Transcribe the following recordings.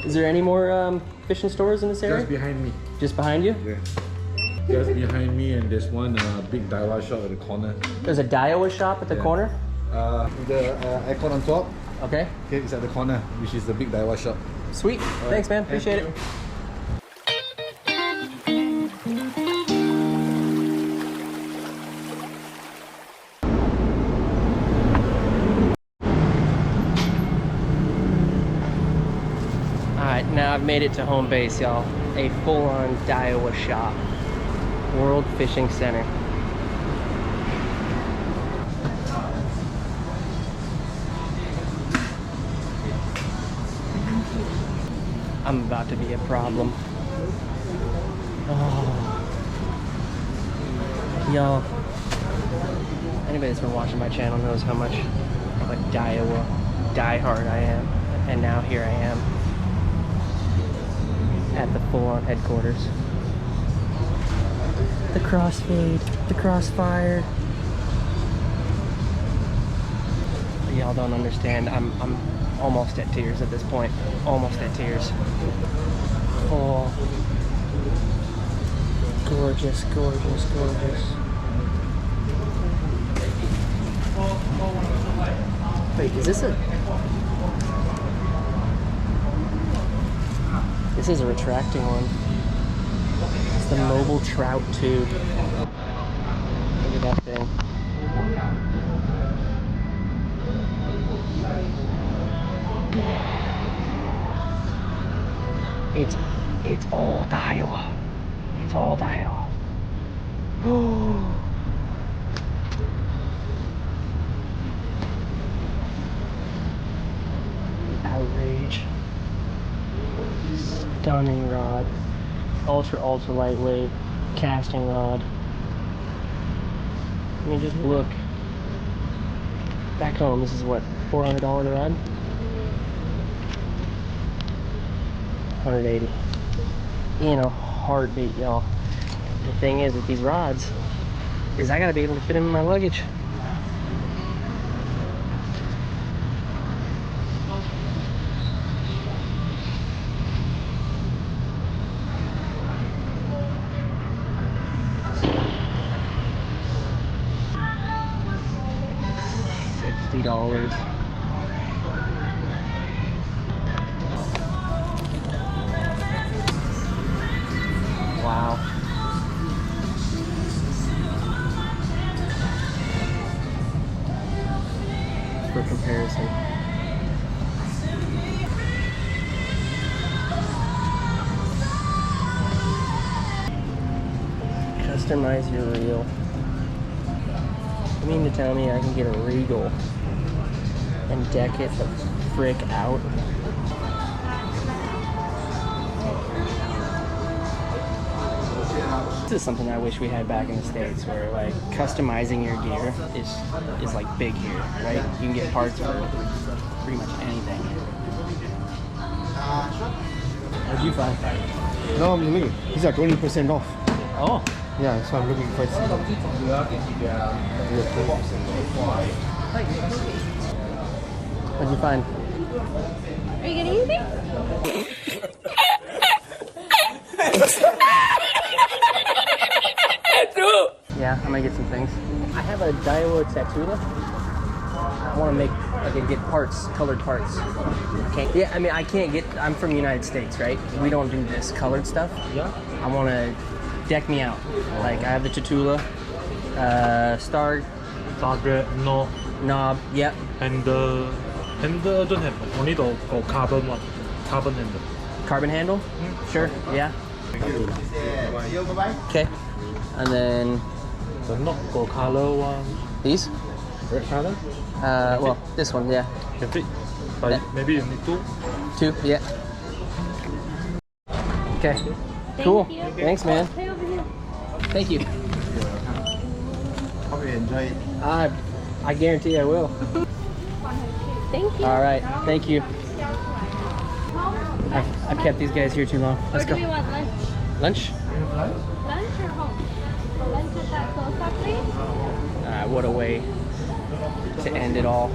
Is there any more fishing stores in this area? Just behind me. Just behind you? Yeah. Just behind me, and there's one big Daiwa shop at the corner. There's a Daiwa shop at the corner? The icon on top. Okay. Okay, it's at the corner, which is the big Daiwa shop. Sweet. All Thanks, right. man. Appreciate it. Alright, now I've made it to home base, y'all. A full-on Daiwa shop. World Fishing Center. I'm about to be a problem. Oh. Y'all, anybody that's been watching my channel knows how much of a Daiwa diehard I am. And now here I am at the full-on headquarters. The crossfade, the crossfire. Y'all don't understand. I'm almost at tears at this point. Almost at tears. Oh. Gorgeous, gorgeous, gorgeous. Wait, is this a... This is a retracting one. It's the mobile trout tube. Look at that thing. It's all Daiwa. It's all Daiwa. Oh. Outrage. Stunning rod. Ultra lightweight casting rod. I mean, just look. Back home, this is what, $400 rod? 180 in a heartbeat, y'all. The thing is with these rods is I gotta be able to fit them in my luggage. $60. Wow. For comparison. Customize your reel. You mean to tell me I can get a Regal and deck it the frick out? This is something I wish we had back in the States, where like customizing your gear is like big here, right? You can get parts for pretty much anything. What'd you find? No, I'm looking. These are 20% off. Oh. Yeah, so I'm looking for some. What'd you find? Are you getting anything? Yeah, I'm gonna get some things. I have a Daiwa Tatula. I want to make, I can get parts, colored parts. Okay. Yeah, I mean, I can't get, I'm from the United States, right? We don't do this colored stuff. Yeah. I want to deck me out. Like, I have the Tatula, star, Target, no. knob, yep. And the handle don't have, only the carbon one. Carbon handle. Carbon handle? Sure, yeah. Okay. And then The not gold color one. these? Red color? Well, this one, yeah. Can fit. But Yeah. maybe you need two. Two, yeah. Okay. Cool. you. Thanks, man. Stay over here. Thank you. Hope you enjoy it. I guarantee I will. Thank you. All right. Thank you. I've kept these guys here too long. Or Let's do we go. want lunch? Lunch? Lunch or home? Lunch at that close up, please. What a way to end it all.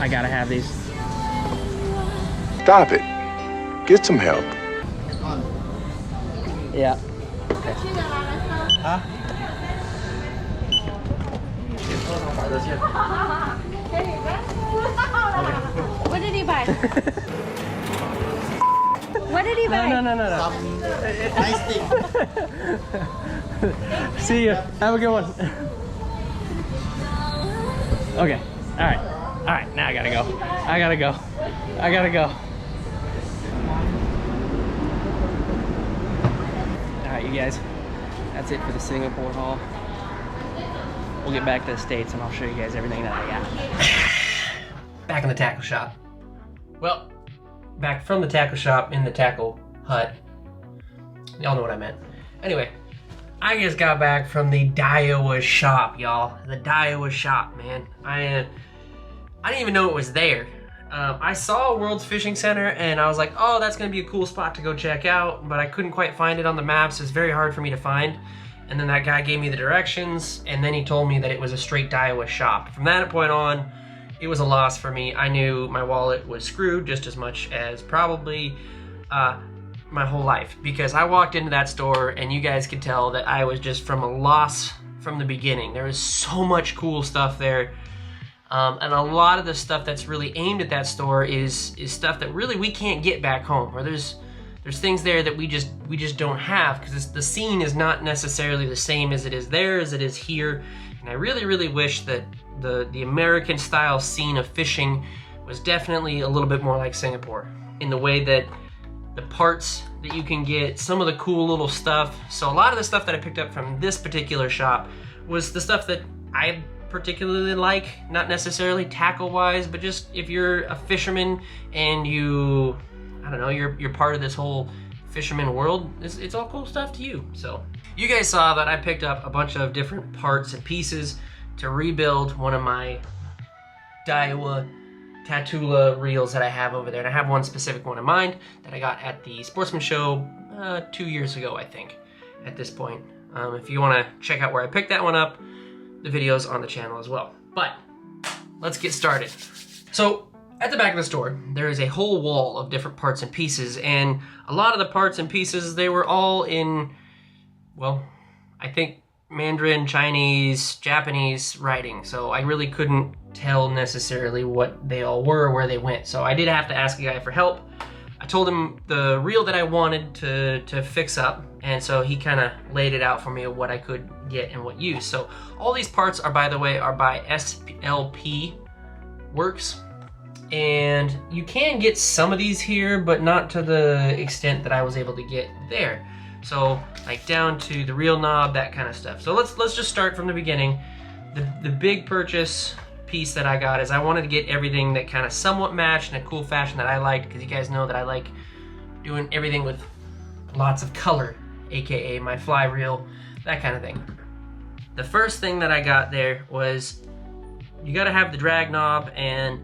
I gotta have these. Stop it. Get some help. Yeah. What did he buy? What did he buy? No. Nice thing. See ya. Have a good one. Okay. All right. Now I gotta go. I gotta go. All right, you guys. That's it for the Singapore haul. We'll get back to the States and I'll show you guys everything that I got. Back in the tackle shop. Well, back from the tackle shop in the tackle hut. Y'all know what I meant. Anyway, I just got back from the Daiwa shop, y'all. The Daiwa shop, man. I didn't even know it was there. I saw World's Fishing Center and I was like, oh, that's gonna be a cool spot to go check out, but I couldn't quite find it on the maps. It's very hard for me to find. And then that guy gave me the directions and then he told me that it was a straight Daiwa shop. From that point on, it was a loss for me. I knew my wallet was screwed just as much as probably my whole life, because I walked into that store and you guys could tell that I was just from a loss from the beginning. There was so much cool stuff there. And a lot of the stuff that's really aimed at that store is stuff that really we can't get back home, or there's things there that we just don't have, because the scene is not necessarily the same as it is there as it is here. And I really wish that the American style scene of fishing was definitely a little bit more like Singapore in the way that the parts that you can get, some of the cool little stuff. So a lot of the stuff that I picked up from this particular shop was the stuff that I particularly like, not necessarily tackle wise, but just if you're a fisherman and you, I don't know, you're part of this whole fisherman world, it's all cool stuff to you. So you guys saw that I picked up a bunch of different parts and pieces to rebuild one of my Daiwa Tatula reels that I have over there. And I have one specific one in mind that I got at the Sportsman Show 2 years ago, I think, at this point. If you want to check out where I picked that one up, the video's on the channel as well. But let's get started. So at the back of the store, there is a whole wall of different parts and pieces, and a lot of the parts and pieces, they were all in, well, I think Mandarin, Chinese, Japanese writing, so I really couldn't tell necessarily what they all were or where they went. So I did have to ask a guy for help. I told him the reel that I wanted to fix up, and so he kind of laid it out for me of what I could get and what use. So all these parts are, by the way, are by SLP Works, and you can get some of these here, but not to the extent that I was able to get there. So like down to the reel knob, that kind of stuff. So let's just start from the beginning. The big purchase piece that I got is I wanted to get everything that kind of somewhat matched in a cool fashion that I liked, because you guys know that I like doing everything with lots of color, aka my fly reel, that kind of thing. The first thing that I got there was you got to have the drag knob and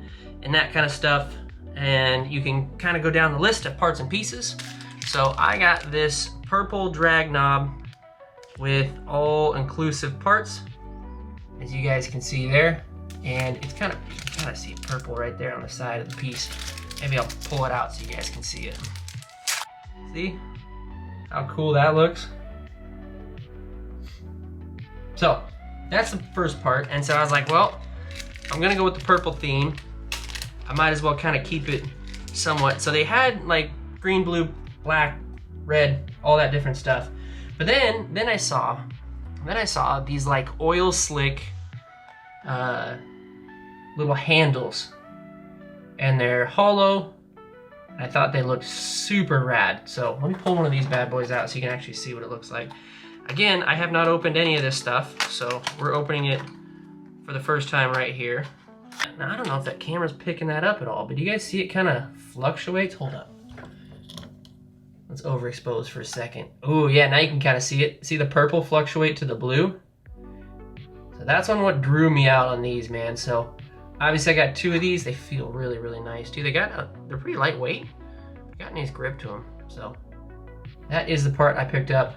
that kind of stuff, and you can kind of go down the list of parts and pieces. So I got this purple drag knob with all-inclusive parts, as you guys can see there, and it's kind of, you can kind of see purple right there on the side of the piece. Maybe I'll pull it out so you guys can see it. See how cool that looks? So that's the first part, and so I was like, well, I'm gonna go with the purple theme. I might as well kind of keep it somewhat. So they had like green, blue, black, red, all that different stuff. But then I saw these like oil slick little handles, and they're hollow. I thought they looked super rad. So let me pull one of these bad boys out so you can actually see what it looks like. Again, I have not opened any of this stuff, so we're opening it for the first time right here. Now, I don't know if that camera's picking that up at all, but do you guys see it kind of fluctuates? Hold up. Let's overexpose for a second. Oh yeah, now you can kind of see it. See the purple fluctuate to the blue? So that's on what drew me out on these, man. So obviously I got two of these. They feel really nice too. They're pretty lightweight. They got a nice grip to them. So that is the part I picked up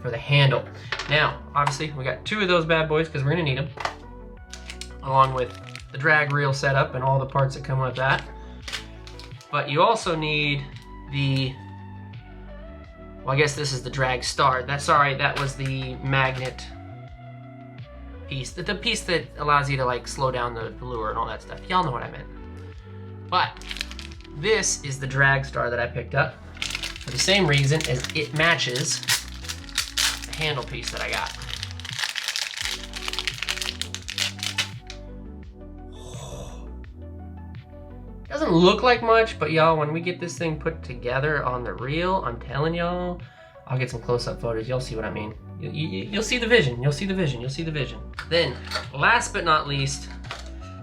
for the handle. Now, obviously we got two of those bad boys because we're gonna need them, along with the drag reel setup and all the parts that come with that. But you also need the, well, I guess this is the drag star. That was the magnet piece. The piece that allows you to like slow down the lure and all that stuff. Y'all know what I meant. But this is the drag star that I picked up for the same reason as it matches the handle piece that I got. Doesn't look like much, but y'all, when we get this thing put together on the reel, I'm telling y'all, I'll get some close-up photos. You'll see what I mean. You'll see the vision. You'll see the vision. You'll see the vision. Then, last but not least,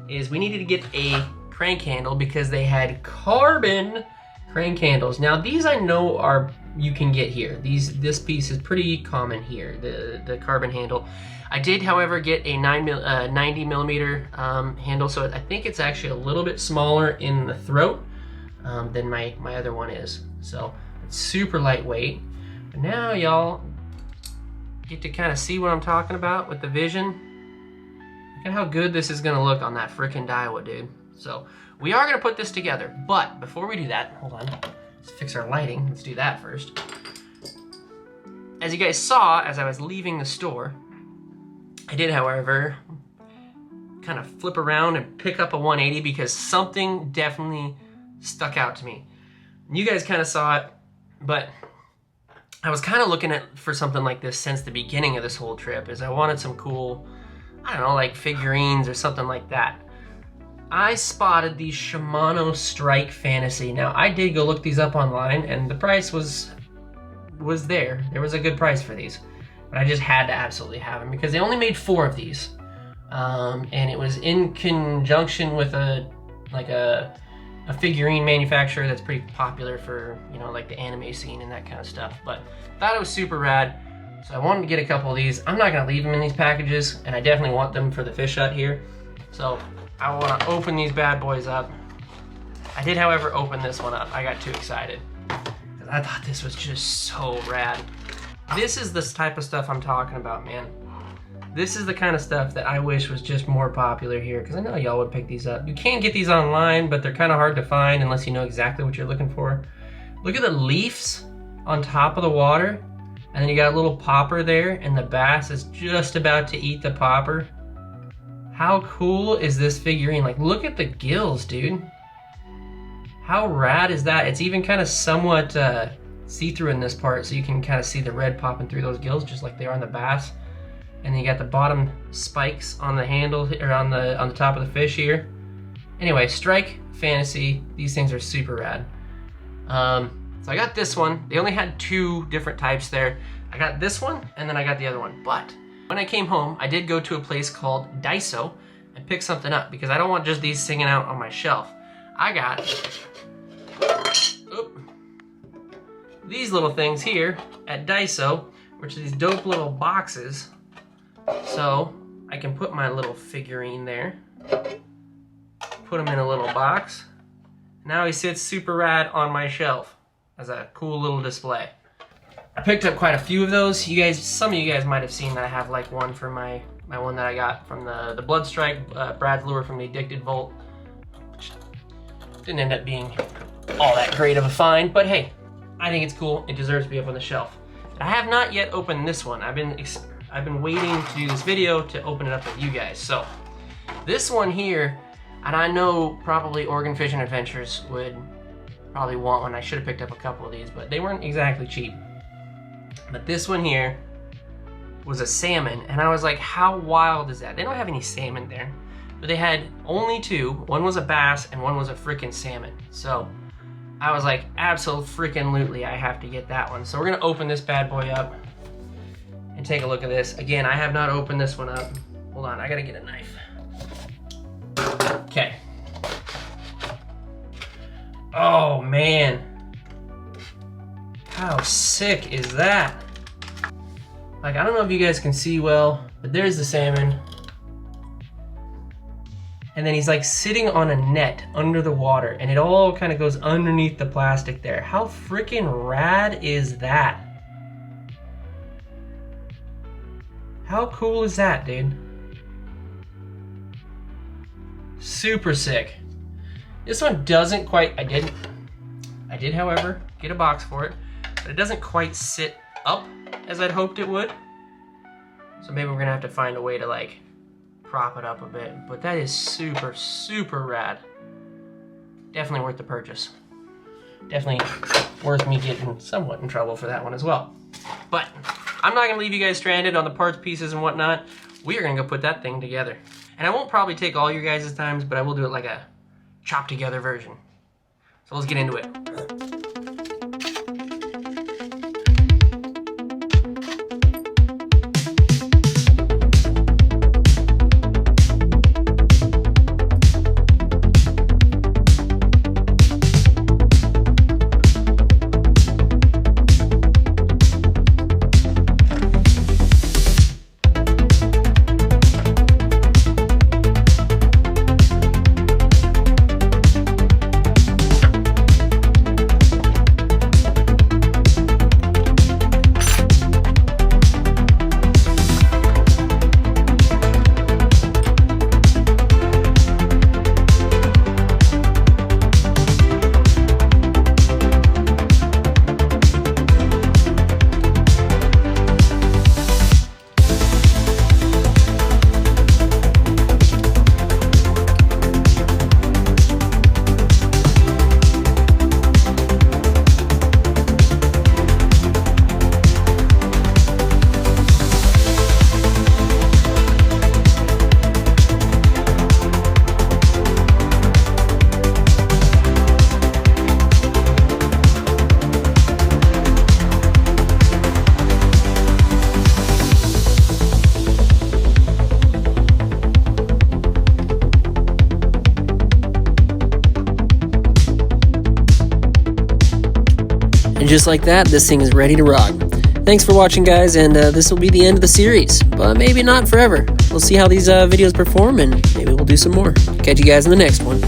is we needed to get a crank handle because they had carbon crank handles. Now, these I know you can get here. This piece is pretty common here, the carbon handle. I did, however, get a 90 millimeter handle, so I think it's actually a little bit smaller in the throat than my other one is. So it's super lightweight. But now y'all get to kind of see what I'm talking about with the vision. Look at how good this is gonna look on that frickin' Daiwa, dude. So we are gonna put this together, but before we do that, hold on, let's fix our lighting. Let's do that first. As you guys saw, as I was leaving the store, I did, however, kind of flip around and pick up a 180 because something definitely stuck out to me. You guys kind of saw it, but I was kind of looking for something like this since the beginning of this whole trip, as I wanted some cool, I don't know, like figurines or something like that. I spotted the Shimano Strike Fantasy. Now, I did go look these up online, and the price was there. There was a good price for these. But I just had to absolutely have them because they only made 4 of these. And it was in conjunction with a figurine manufacturer that's pretty popular for, you know, like the anime scene and that kind of stuff. But thought it was super rad, so I wanted to get a couple of these. I'm not gonna leave them in these packages, and I definitely want them for the fish hut here. So I wanna open these bad boys up. I did, however, open this one up. I got too excited because I thought this was just so rad. This is the type of stuff I'm talking about, man. This is the kind of stuff that I wish was just more popular here, because I know y'all would pick these up. You can get these online, but they're kind of hard to find unless you know exactly what you're looking for. Look at the leaves on top of the water, and then you got a little popper there, and the bass is just about to eat the popper. How cool is this figurine? Like, look at the gills, dude. How rad is that? It's even kind of somewhat see-through in this part, so you can kind of see the red popping through those gills just like they are on the bass. And then you got the bottom spikes on the handle, or on the top of the fish here. Anyway, Strike Fantasy, these things are super rad. So I got this one. They only had 2 different types there. I got this one, and then I got the other one. But when I came home, I did go to a place called Daiso and pick something up, because I don't want just these sitting out on my shelf. I got these little things here at Daiso, which are these dope little boxes. So I can put my little figurine there, put him in a little box. Now he sits super rad on my shelf as a cool little display. I picked up quite a few of those. You guys, some of you guys might have seen that I have like one for my one that I got from the Blood Strike, Brad's lure from the Addicted Vault, which didn't end up being all that great of a find, but hey, I think it's cool. It deserves to be up on the shelf. I have not yet opened this one. I've been waiting to do this video to open it up with you guys. So this one here, and I know probably Oregon Fishing Adventures would probably want one. I should have picked up a couple of these, but they weren't exactly cheap. But this one here was a salmon, and I was like, how wild is that? They don't have any salmon there, but they had only 2. One was a bass and one was a freaking salmon. So I was like, absolutely, I have to get that one. So we're gonna open this bad boy up and take a look at this. Again, I have not opened this one up. Hold on, I gotta get a knife. Okay. Oh man. How sick is that? Like, I don't know if you guys can see well, but there's the salmon. And then he's like sitting on a net under the water, and it all kind of goes underneath the plastic there. How freaking rad is that? How cool is that, dude? super sick. This one doesn't quite, I did, however, get a box for it, but it doesn't quite sit up as I'd hoped it would. So maybe we're gonna have to find a way to like prop it up a bit, but that is super, super rad. Definitely worth the purchase. Definitely worth me getting somewhat in trouble for that one as well. But I'm not gonna leave you guys stranded on the parts, pieces, and whatnot. We are gonna go put that thing together. And I won't probably take all your guys' times, but I will do it like a chopped together version. So let's get into it. And just like that, this thing is ready to rock. Thanks for watching, guys, and this will be the end of the series, but maybe not forever. We'll see how these videos perform, and maybe we'll do some more. Catch you guys in the next one.